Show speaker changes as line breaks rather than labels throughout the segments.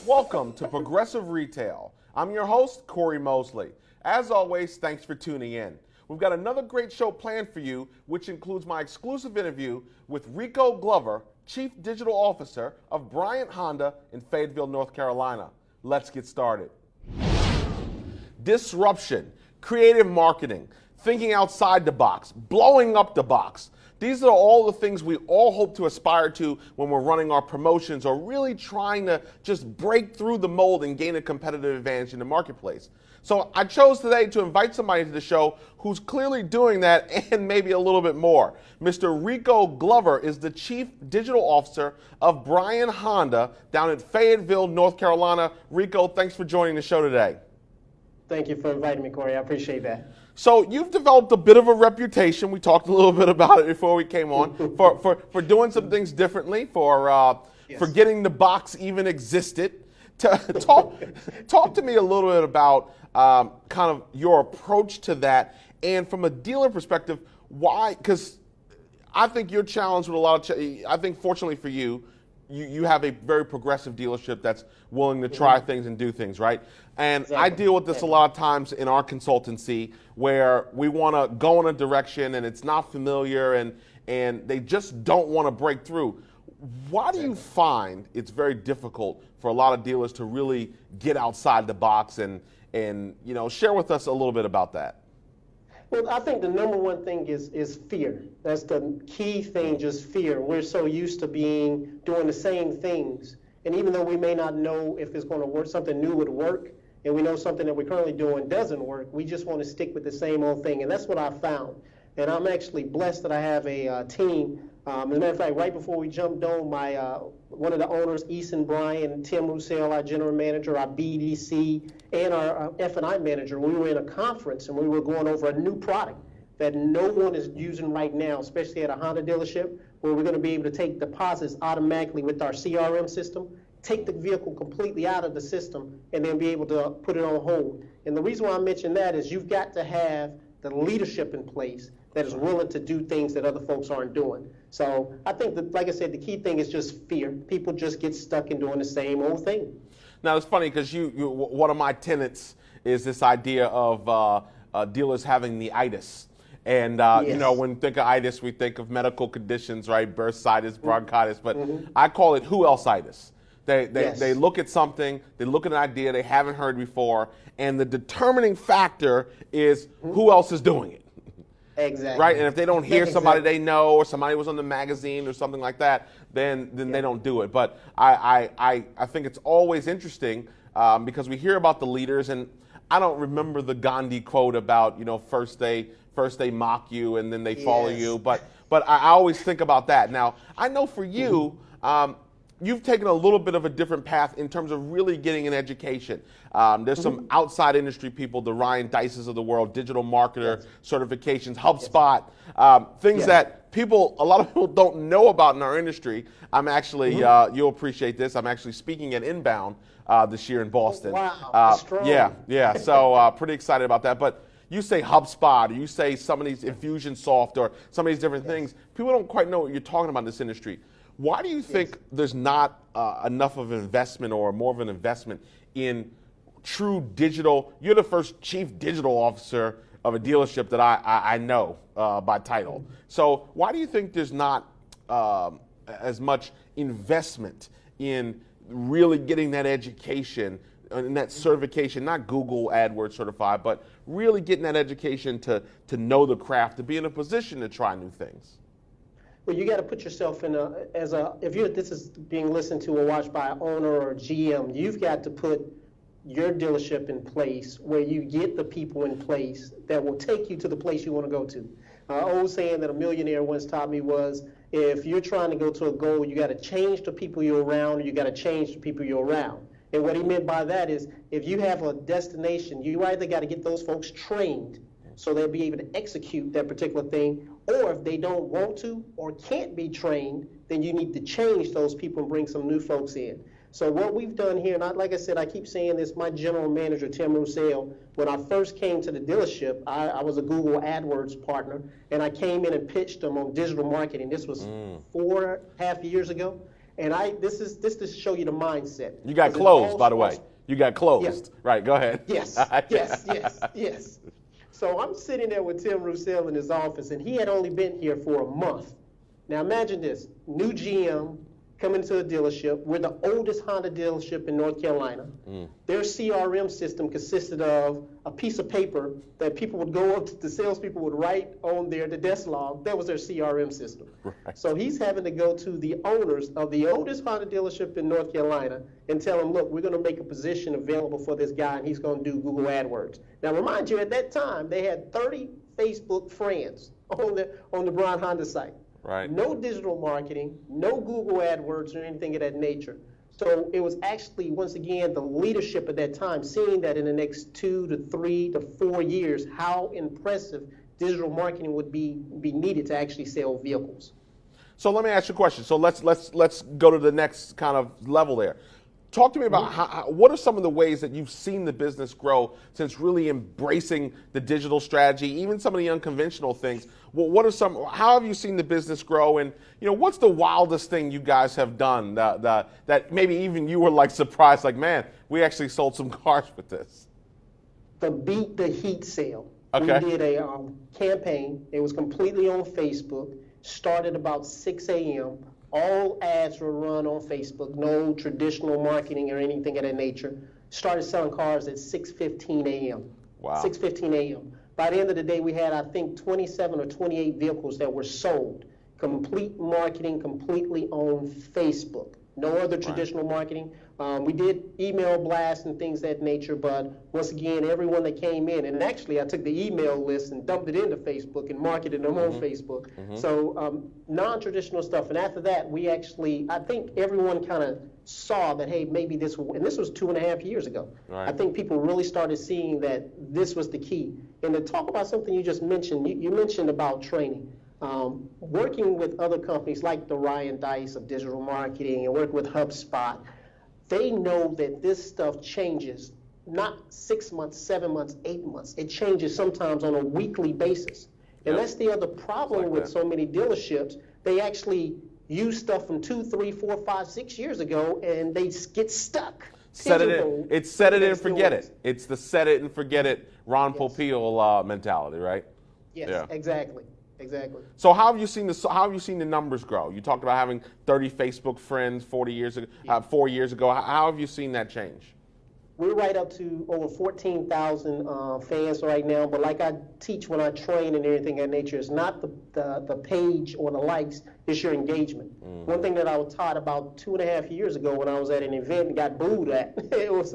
Welcome to Progressive Retail. I'm your host, Corey Mosley. As always, thanks for tuning in. We've got another great show planned for you, which includes my exclusive interview with Rico Glover, Chief Digital Officer of Bryant Honda in Fayetteville, North Carolina. Let's get started. Disruption, creative marketing, thinking outside the box, blowing up the box. These are all the things we all hope to aspire to when we're running our promotions or really trying to just break through the mold and gain a competitive advantage in the marketplace. So I chose today to invite somebody to the show who's clearly doing that and maybe a little bit more. Mr. Rico Glover is the Chief Digital Officer of Bryant Honda down in Fayetteville, North Carolina. Rico, thanks for joining the show today.
Thank you for inviting me, Corey. I appreciate that.
So you've developed a bit of a reputation. We talked a little bit about it before we came on for doing some things differently, for forgetting the box even existed. Talk to me a little bit about kind of your approach to that, and from a dealer perspective, why? Because I think you're challenged with a lot of. I think fortunately for you, you have a very progressive dealership that's willing to try things and do things, right? And exactly. I deal with this a lot of times in our consultancy where we want to go in a direction and it's not familiar and they just don't want to break through. Why do you find it's very difficult for a lot of dealers to really get outside the box and share with us a little bit about that?
Well, I think the number one thing is fear. That's the key thing, just fear. We're so used to doing the same things. And even though we may not know if it's going to work, something new would work, and we know something that we're currently doing doesn't work, we just want to stick with the same old thing. And that's what I found. And I'm actually blessed that I have a team. As a matter of fact, right before we jumped on, one of the owners, Eason Bryan, Tim Roussel, our general manager, our BDC, and our F&I manager, we were in a conference and we were going over a new product that no one is using right now, especially at a Honda dealership, where we're going to be able to take deposits automatically with our CRM system, take the vehicle completely out of the system, and then be able to put it on hold. And the reason why I mention that is you've got to have the leadership in place that is willing to do things that other folks aren't doing. So I think that, like I said, the key thing is just fear. People just get stuck in doing the same old thing.
Now, it's funny because one of my tenets is this idea of dealers having the itis. And, when we think of itis, we think of medical conditions, right? Bursitis, bronchitis, but I call it who else-itis. They look at something, they look at an idea they haven't heard before, and the determining factor is who else is doing it.
Exactly.
Right, and if they don't hear somebody they know or somebody was on the magazine or something like that, then they don't do it. But I think it's always interesting because we hear about the leaders, and I don't remember the Gandhi quote about first they mock you and then they follow you. But I always think about that. Now I know for you. You've taken a little bit of a different path in terms of really getting an education. There's some outside industry people, the Ryan Dices of the world, digital marketer certifications, HubSpot, things that a lot of people don't know about in our industry. I'm actually, you'll appreciate this, I'm actually speaking at Inbound this year in Boston.
Oh, wow,
yeah, so pretty excited about that. But you say HubSpot, or you say some of these Infusionsoft, or some of these different things, people don't quite know what you're talking about in this industry. Why do you think there's not enough of an investment or more of an investment in true digital? You're the first chief digital officer of a dealership that I know by title. So why do you think there's not as much investment in really getting that education and that certification, not Google AdWords certified, but really getting that education to know the craft, to be in a position to try new things?
Well, you got to put yourself in if this is being listened to or watched by an owner or a GM, you've got to put your dealership in place where you get the people in place that will take you to the place you want to go to. Old saying that a millionaire once taught me was, if you're trying to go to a goal, you got to change the people you're around, or you got to change the people you're around. And what he meant by that is, if you have a destination, you either got to get those folks trained so they'll be able to execute that particular thing, or if they don't want to or can't be trained, then you need to change those people and bring some new folks in. So what we've done here, and like I said, I keep saying this, my general manager, Tim Roussel, when I first came to the dealership, I was a Google AdWords partner, and I came in and pitched them on digital marketing. This was 4.5 years ago. And this to show you the mindset.
You got
'Cause it
closed,
all
by the way.
starts-
You got closed.
Yeah.
Right, go ahead.
Yes, yes. So I'm sitting there with Tim Roussel in his office, and he had only been here for a month. Now imagine this, new GM coming to a dealership. We're the oldest Honda dealership in North Carolina. Their CRM system consisted of a piece of paper that people would go up to, the salespeople would write on there, the desk log. That was their CRM system.
Right.
So he's having to go to the owners of the oldest Honda dealership in North Carolina and tell them, look, we're going to make a position available for this guy, and he's going to do Google AdWords. Now, remind you, at that time, they had 30 Facebook friends on the Brown Honda site.
Right.
No digital marketing, no Google AdWords or anything of that nature. So it was actually, once again, the leadership at that time, seeing that in the next 2 to 3 to 4 years, how impressive digital marketing would be needed to actually sell vehicles.
So let me ask you a question. So let's go to the next kind of level there. Talk to me about what are some of the ways that you've seen the business grow since really embracing the digital strategy, even some of the unconventional things. How have you seen the business grow, and what's the wildest thing you guys have done that maybe even you were like surprised, like, man, we actually sold some cars with this?
The Beat the Heat sale.
Okay.
We did a campaign. It was completely on Facebook. Started about 6 a.m. All ads were run on Facebook, no traditional marketing or anything of that nature. Started selling cars at 6:15 a.m.
Wow.
6:15 a.m. By the end of the day, we had, I think, 27 or 28 vehicles that were sold. Complete marketing, completely on Facebook. No other traditional marketing. We did email blasts and things of that nature, but once again, everyone that came in, and actually I took the email list and dumped it into Facebook and marketed them on Facebook. So non-traditional stuff. And after that, we actually, I think everyone kind of saw that, hey, maybe this, and this was 2.5 years ago.
Right.
I think people really started seeing that this was the key. And to talk about something you just mentioned, you mentioned about training. Working with other companies like the Ryan Dice of digital marketing and work with HubSpot, they know that this stuff changes, not 6 months, 7 months, 8 months. It changes sometimes on a weekly basis. And that's the other problem with so many dealerships. They actually use stuff from 2, 3, 4, 5, 6 years ago, and they get stuck.
Set it in. It's set it and forget it. It's the set it and forget it Ron Popeil mentality, right?
Yes,
Yeah.
Exactly.
So how have you seen the numbers grow? You talked about having 30 Facebook friends 4 years ago. How have you seen that change?
We're right up to over 14,000 fans right now, but like I teach when I train and everything of that nature, it's not the page or the likes, it's your engagement. One thing that I was taught about 2.5 years ago when I was at an event and got booed at, it was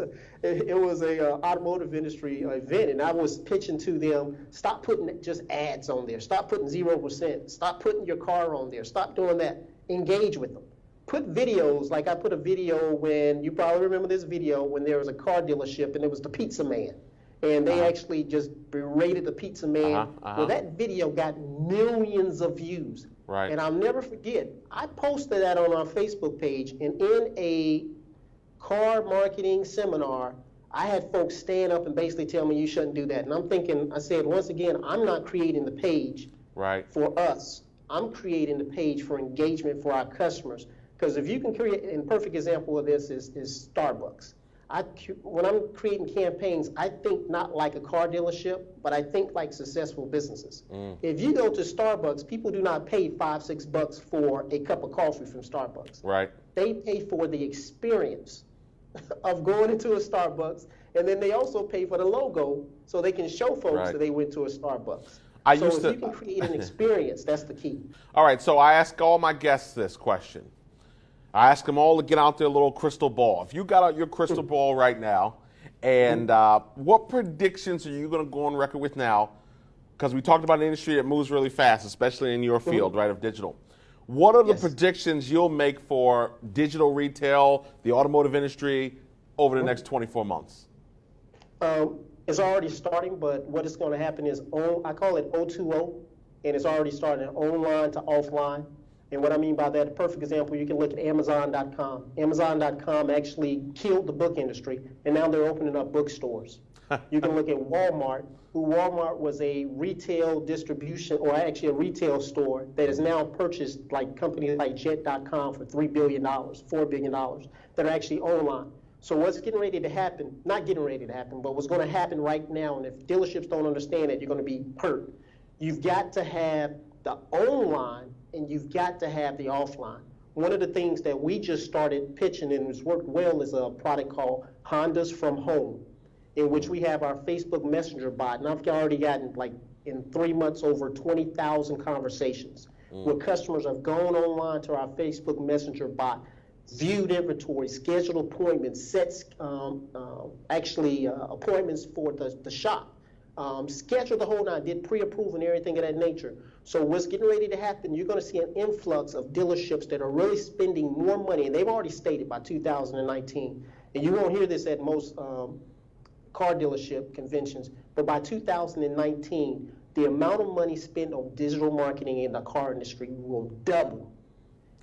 a automotive industry event, and I was pitching to them, stop putting just ads on there, stop putting 0%, stop putting your car on there, stop doing that, engage with them. Put videos, like I put a video when, you probably remember this video, when there was a car dealership and it was the pizza man. And they actually just berated the pizza man. Well, that video got millions of views.
Right.
And I'll never forget, I posted that on our Facebook page, and in a car marketing seminar, I had folks stand up and basically tell me you shouldn't do that. And I'm thinking, I said, once again, I'm not creating the page for us. I'm creating the page for engagement for our customers. Because if you can create, and perfect example of this is Starbucks. When I'm creating campaigns, I think not like a car dealership, but I think like successful businesses. If you go to Starbucks, people do not pay $5, $6 for a cup of coffee from Starbucks.
Right.
They pay for the experience of going into a Starbucks, and then they also pay for the logo so they can show folks that they went to a Starbucks. If you can create an experience, that's the key.
All right, so I ask all my guests this question. I ask them all to get out their little crystal ball. If you got out your crystal ball right now, and what predictions are you going to go on record with now? Because we talked about an industry that moves really fast, especially in your field, right, of digital. What are the predictions you'll make for digital retail, the automotive industry, over the next 24 months?
It's already starting, but what is going to happen is, I call it O2O, and it's already starting online to offline. And what I mean by that, a perfect example, you can look at Amazon.com. Amazon.com actually killed the book industry, and now they're opening up bookstores. You can look at Walmart, who Walmart was a retail distribution, or actually a retail store that has now purchased like companies like Jet.com for $3 billion, $4 billion that are actually online. So what's getting ready to happen, not getting ready to happen, but what's going to happen right now, and if dealerships don't understand it, you're going to be hurt. You've got to have the online and you've got to have the offline. One of the things that we just started pitching and has worked well is a product called Hondas from Home, in which we have our Facebook Messenger bot, and I've already gotten, like, in 3 months, over 20,000 conversations where customers have gone online to our Facebook Messenger bot, viewed inventory, scheduled appointments, set appointments for the shop, scheduled the whole nine, did pre-approve and everything of that nature. So what's getting ready to happen, you're going to see an influx of dealerships that are really spending more money, and they've already stated by 2019, and you won't hear this at most car dealership conventions, but by 2019, the amount of money spent on digital marketing in the car industry will double.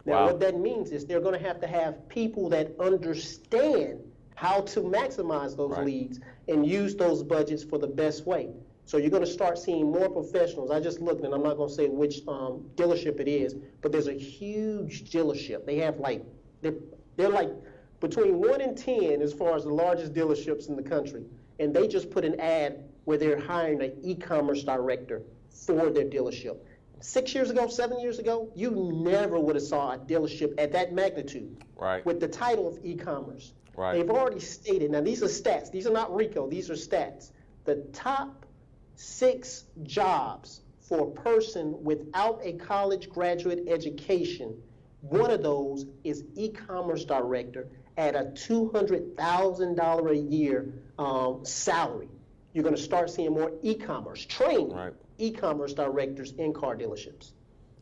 Now, what that means is they're going to have people that understand how to maximize those leads and use those budgets for the best way. So you're going to start seeing more professionals. I just looked, and I'm not going to say which dealership it is, but there's a huge dealership. They have like, they're like between 1 and 10 as far as the largest dealerships in the country. And they just put an ad where they're hiring an e-commerce director for their dealership. 6 years ago, 7 years ago, you never would have saw a dealership at that magnitude with the title of e-commerce. They've already stated, now these are stats, these are not Rico, these are stats. The top 6 jobs for a person without a college graduate education, one of those is e-commerce director at a $200,000 a year salary. You're going to start seeing more e-commerce, trained e-commerce directors in car dealerships.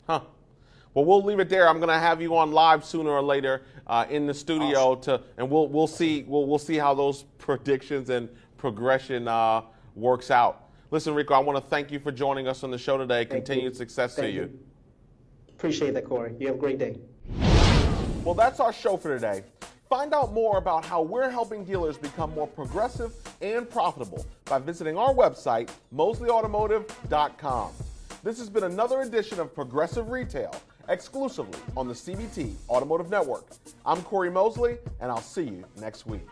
Well, we'll leave it there. I'm going to have you on live sooner or later in the studio and we'll see how those predictions and progression works out. Listen, Rico, I want to thank you for joining us on the show today. Continued success to you.
Appreciate that, Corey. You have a great day.
Well, that's our show for today. Find out more about how we're helping dealers become more progressive and profitable by visiting our website, mosleyautomotive.com. This has been another edition of Progressive Retail, exclusively on the CBT Automotive Network. I'm Corey Mosley, and I'll see you next week.